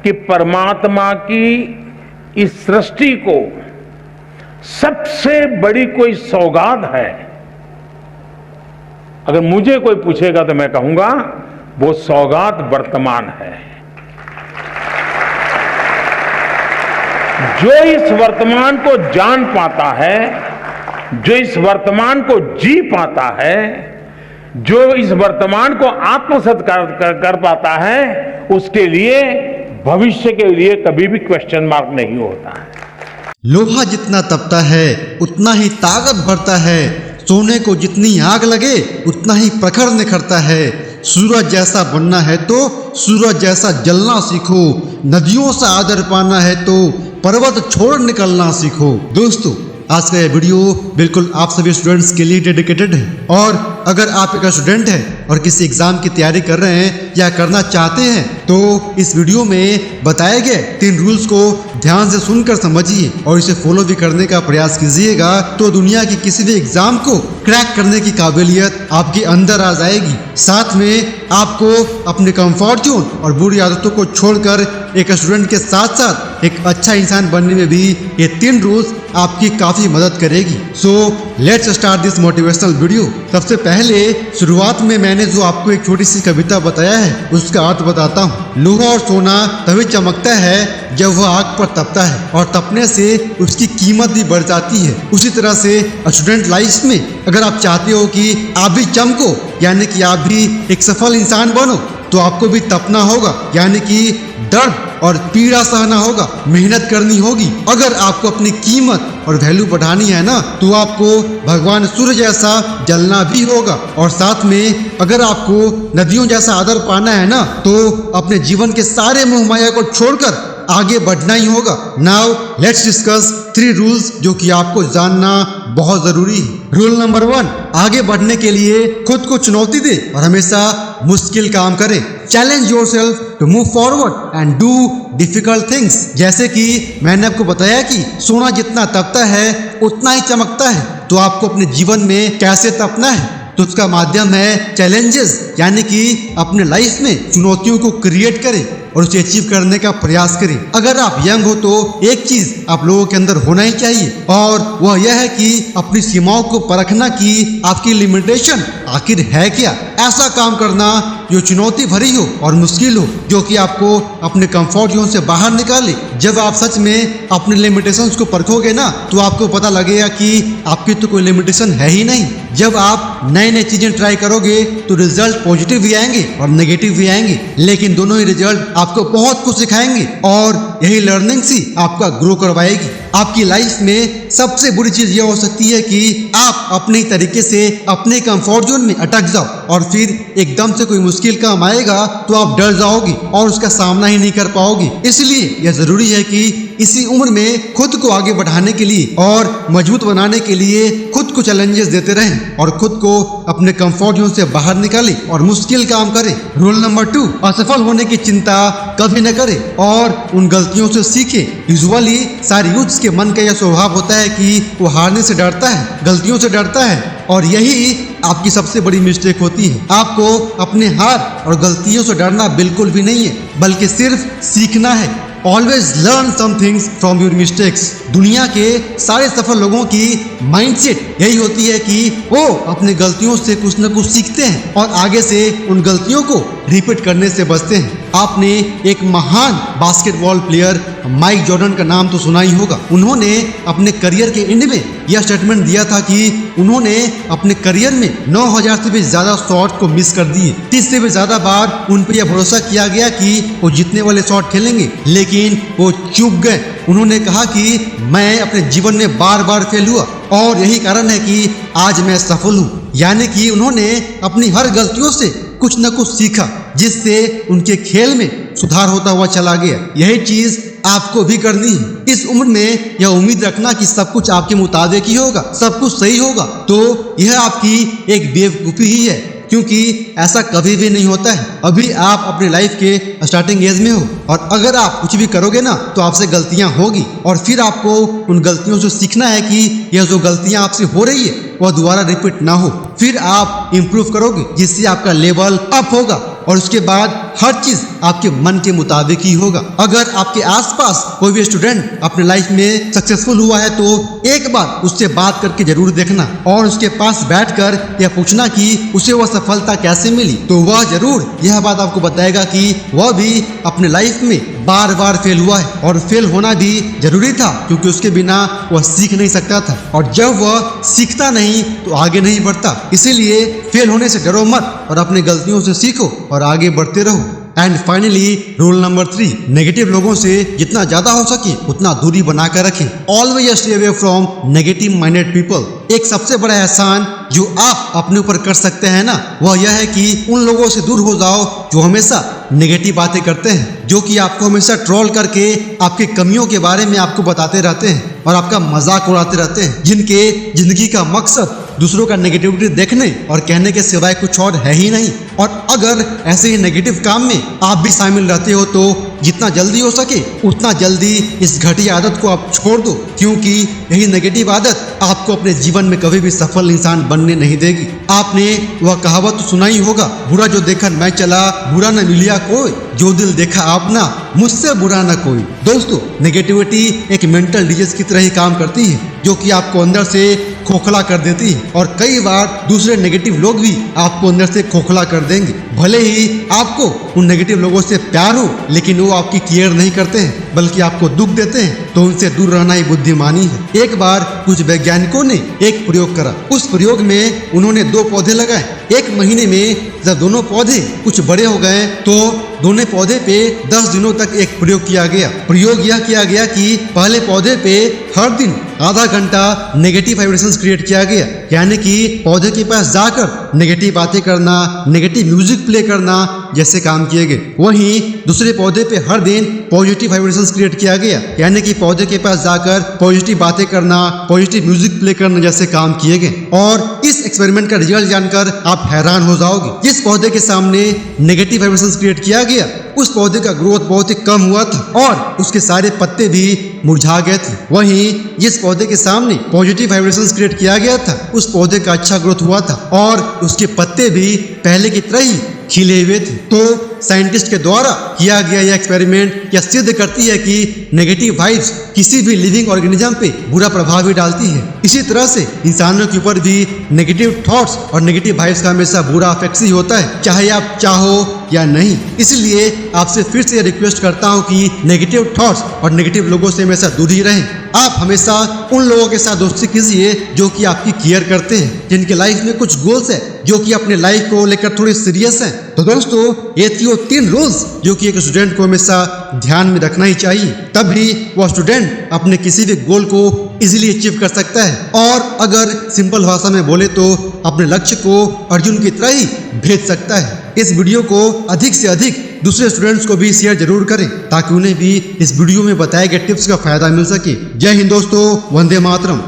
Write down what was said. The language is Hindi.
कि परमात्मा की इस सृष्टि को सबसे बड़ी कोई सौगात है, अगर मुझे कोई पूछेगा तो मैं कहूंगा वो सौगात वर्तमान है। जो इस वर्तमान को जान पाता है, जो इस वर्तमान को जी पाता है, जो इस वर्तमान को आत्मसात कर पाता है, उसके लिए भविष्य के लिए कभी भी क्वेश्चन मार्क नहीं होता है। लोहा जितना तपता है उतना ही ताकत भरता है, सोने को जितनी आग लगे उतना ही प्रखर निखरता है। सूरज जैसा बनना है तो सूरज जैसा जलना सीखो, नदियों से आदर पाना है तो पर्वत छोड़ निकलना सीखो। दोस्तों, आज का यह वीडियो बिल्कुल आप सभी स्टूडेंट्स के लिए डेडिकेटेड है, और अगर आप एक स्टूडेंट हैं और किसी एग्जाम की तैयारी कर रहे हैं या करना चाहते हैं तो इस वीडियो में बताए गए 3 रूल्स को ध्यान से सुनकर समझिए और इसे फॉलो भी करने का प्रयास कीजिएगा, तो दुनिया की किसी भी एग्जाम को क्रैक करने की काबिलियत आपके अंदर आ जाएगी। साथ में आपको अपने कंफर्ट जोन और बुरी आदतों को छोड़कर एक स्टूडेंट के साथ साथ एक अच्छा इंसान बनने में भी ये 3 रूल्स आपकी काफी मदद करेगी। So let's start this motivational video. सबसे पहले शुरुआत में मैंने जो आपको एक छोटी सी कविता बताया है उसका अर्थ बताता हूँ। लोहा और सोना तभी चमकता है जब वह आग पर तपता है, और तपने से उसकी कीमत भी बढ़ जाती है। उसी तरह से स्टूडेंट लाइफ में अगर आप चाहते हो कि आप भी चमको, यानी कि आप भी एक सफल इंसान बनो, तो आपको भी तपना होगा, यानी कि दर्द और पीड़ा सहना होगा, मेहनत करनी होगी। अगर आपको अपनी कीमत और वैल्यू बढ़ानी है ना, तो आपको भगवान सूर्य जैसा जलना भी होगा, और साथ में अगर आपको नदियों जैसा आदर पाना है ना, तो अपने जीवन के सारे मोह माया को छोड़कर आगे बढ़ना ही होगा। नाउ लेट्स डिस्कस 3 रूल्स जो कि आपको जानना बहुत जरूरी है। रूल नंबर 1, आगे बढ़ने के लिए खुद को चुनौती दे और हमेशा मुश्किल काम करे। Challenge yourself to move forward and do difficult things. जैसे कि मैंने आपको बताया कि सोना जितना तपता है उतना ही चमकता है, तो आपको अपने जीवन में कैसे तपना है, तो उसका माध्यम है चैलेंजेस, यानी कि अपने लाइफ में चुनौतियों को क्रिएट करें और उसे अचीव करने का प्रयास करें। अगर आप यंग हो तो एक चीज आप लोगों के अंदर होना ही चाहिए, और वह यह है कि अपनी सीमाओं को परखना कि आपकी लिमिटेशन आखिर है क्या। ऐसा काम करना जो चुनौती भरी हो और मुश्किल हो, जो कि आपको अपने कंफर्ट जोन से बाहर निकाले। जब आप सच में अपने लिमिटेशंस को परखोगे ना, तो आपको पता लगेगा कि आपकी तो कोई लिमिटेशन है ही नहीं। जब आप नई नई चीजें ट्राई करोगे तो रिजल्ट पॉजिटिव भी आएंगे और नेगेटिव भी आएंगे, लेकिन दोनों ही रिजल्ट आपको बहुत कुछ सिखाएंगे, और यही लर्निंग ही आपका ग्रो करवाएगी। आपकी लाइफ में सबसे बुरी चीज यह हो सकती है कि आप अपने तरीके से अपने कंफर्ट जोन में अटक जाओ, और फिर एकदम से कोई मुश्किल काम आएगा तो आप डर जाओगे और उसका सामना ही नहीं कर पाओगे। इसलिए यह जरूरी है कि इसी उम्र में खुद को आगे बढ़ाने के लिए और मजबूत बनाने के लिए खुद को चैलेंजेस देते रहें और खुद को अपने कंफर्ट जोन से बाहर निकालें और मुश्किल काम करें। रूल नंबर 2, असफल होने की चिंता कभी न करें और उन गलतियों से सीखें। यूजुअली सारे यूथ के मन का यह स्वभाव होता है कि वो हारने से डरता है, गलतियों से डरता है, और यही आपकी सबसे बड़ी मिस्टेक होती है। आपको अपने हार और गलतियों से डरना बिल्कुल भी नहीं है, बल्कि सिर्फ सीखना है। Always learn some things from your mistakes. दुनिया के सारे सफल लोगों की माइंडसेट यही होती है कि वो अपने गलतियों से कुछ न कुछ सीखते हैं और आगे से उन गलतियों को रिपीट करने से बचते हैं। आपने एक महान बास्केटबॉल प्लेयर माइक जॉर्डन का नाम तो सुना ही होगा। उन्होंने अपने करियर के एंड में यह स्टेटमेंट दिया था कि उन्होंने अपने करियर में 9000 से भी ज्यादा शॉट को मिस कर दिए। 30 से भी ज्यादा बार उन पर यह भरोसा किया गया कि वो जीतने वाले शॉट खेलेंगे, लेकिन वो चूक गए। उन्होंने कहा कि मैं अपने जीवन में बार बार फेल हुआ और यही कारण है कि आज मैं सफल हूँ। यानी कि उन्होंने अपनी हर गलतियों से कुछ न कुछ सीखा, जिससे उनके खेल में सुधार होता हुआ चला गया। यही चीज आपको भी करनी है। इस उम्र में यह उम्मीद रखना कि सब कुछ आपके मुताबिक ही होगा, सब कुछ सही होगा, तो यह आपकी एक बेवकूफ़ी ही है, क्योंकि ऐसा कभी भी नहीं होता है। अभी आप अपने लाइफ के स्टार्टिंग एज में हो, और अगर आप कुछ भी करोगे ना तो आपसे गलतियां होगी, और फिर आपको उन गलतियों से सीखना है कि यह जो गलतियां आपसे हो रही है वह दोबारा रिपीट ना हो। फिर आप इम्प्रूव करोगे, जिससे आपका लेवल अप होगा, और उसके बाद हर चीज आपके मन के मुताबिक ही होगा। अगर आपके आसपास कोई भी स्टूडेंट अपने लाइफ में सक्सेसफुल हुआ है तो एक बार उससे बात करके जरूर देखना और उसके पास बैठकर यह पूछना कि उसे वह सफलता कैसे मिली, तो वह जरूर यह बात आपको बताएगा कि वह भी अपने लाइफ में बार बार फेल हुआ है और फेल होना भी जरूरी था, क्योंकि उसके बिना वह सीख नहीं सकता था और जब वह सीखता नहीं तो आगे नहीं बढ़ता। इसीलिए फेल होने से डरो मत और अपनी गलतियों से सीखो और आगे बढ़ते रहो। And finally rule number 3, negative लोगों से जितना ज्यादा हो सके उतना दूरी बनाकर रखें। Always stay away from negative minded people. एक सबसे बड़ा एहसान जो आप अपने ऊपर कर सकते हैं ना, वह यह है कि उन लोगों से दूर हो जाओ जो हमेशा नेगेटिव बातें करते हैं, जो कि आपको हमेशा ट्रोल करके आपकी कमियों के बारे में आपको बताते रहते हैं और आपका मजाक उड़ाते रहते हैं, जिनके जिंदगी का मकसद दूसरों का नेगेटिविटी देखने और कहने के सिवाय कुछ और है ही नहीं। और अगर ऐसे ही नेगेटिव काम में आप भी शामिल रहते हो तो जितना जल्दी हो सके उतना जल्दी इस घटिया आदत को आप छोड़ दो, क्योंकि यही नेगेटिव आदत आपको अपने जीवन में कभी भी सफल इंसान बनने नहीं देगी। आपने वह कहावत सुना ही होगा, बुरा जो देखा मैं चला, बुरा न मिलिया कोई, जो दिल देखा आपना, मुझसे बुरा न कोई। दोस्तों, नेगेटिविटी एक मेंटल डिजीज की तरह ही काम करती है, जो कि आपको अंदर से खोखला कर देती है और कई बार दूसरे नेगेटिव लोग भी आपको अंदर से खोखला कर देंगे। भले ही आपको उन नेगेटिव लोगों से प्यार हो, लेकिन वो आपकी केयर नहीं करते हैं बल्कि आपको दुख देते हैं, तो उनसे दूर रहना ही बुद्धिमानी है। एक बार कुछ वैज्ञानिकों ने एक प्रयोग करा। उस प्रयोग में उन्होंने 2 पौधे लगाए। 1 महीने में जब दोनों पौधे कुछ बड़े हो गए तो दोनों पौधे पे 10 दिनों तक एक प्रयोग किया गया। प्रयोग यह किया गया कि पहले पौधे पे हर दिन आधा घंटा नेगेटिव वाइब्रेशंस क्रिएट किया गया, यानी कि पौधे के पास जाकर नेगेटिव बातें करना, नेगेटिव म्यूजिक प्ले करना जैसे काम किए गए। वहीं दूसरे पौधे पे हर दिन पॉजिटिव वाइब्रेशंस क्रिएट किया गया, यानी कि पौधे के पास जाकर पॉजिटिव बातें करना, पॉजिटिव म्यूजिक प्ले करना जैसे काम किए गए। और इस एक्सपेरिमेंट का रिजल्ट जानकर आप हैरान हो जाओगे। जिस पौधे के सामने नेगेटिव वाइब्रेशंस क्रिएट किया गया उस पौधे का ग्रोथ बहुत ही कम हुआ था और उसके सारे पत्ते भी मुरझा गए थे। वहीं जिस पौधे के सामने पॉजिटिव वाइब्रेशंस क्रिएट किया गया था उस पौधे का अच्छा ग्रोथ हुआ था और उसके पत्ते भी पहले की तरह ही खिले हुए थे। तो साइंटिस्ट के द्वारा किया गया यह एक्सपेरिमेंट यह सिद्ध करती है कि नेगेटिव वाइब्स किसी भी लिविंग ऑर्गेनिज्म पे बुरा प्रभाव भी डालती है। इसी तरह से इंसानों के ऊपर भी नेगेटिव थॉट्स और नेगेटिव वाइब्स का हमेशा बुरा इफेक्ट ही होता है, चाहे आप चाहो या नहीं। इसलिए आपसे फिर से रिक्वेस्ट करता हूँ कि नेगेटिव थॉट्स और नेगेटिव लोगों से हमेशा दूर ही रहें। आप हमेशा उन लोगों के साथ दोस्ती कीजिए जो कि आपकी केयर करते हैं, जिनके लाइफ में कुछ गोल्स है, जो कि अपने लाइफ को लेकर थोड़े सीरियस हैं। तो दोस्तों, ये थी वो 3 रूल्स जो कि एक स्टूडेंट को हमेशा ध्यान में रखना ही चाहिए, तभी वह स्टूडेंट अपने किसी भी गोल को इजीली अचीव कर सकता है। और अगर सिंपल भाषा में बोले तो अपने लक्ष्य को अर्जुन की तरह ही भेज सकता है। इस वीडियो को अधिक से अधिक दूसरे स्टूडेंट्स को भी शेयर जरूर करें ताकि उन्हें भी इस वीडियो में बताए गए टिप्स का फायदा मिल सके। जय हिंद दोस्तों, वंदे मातरम।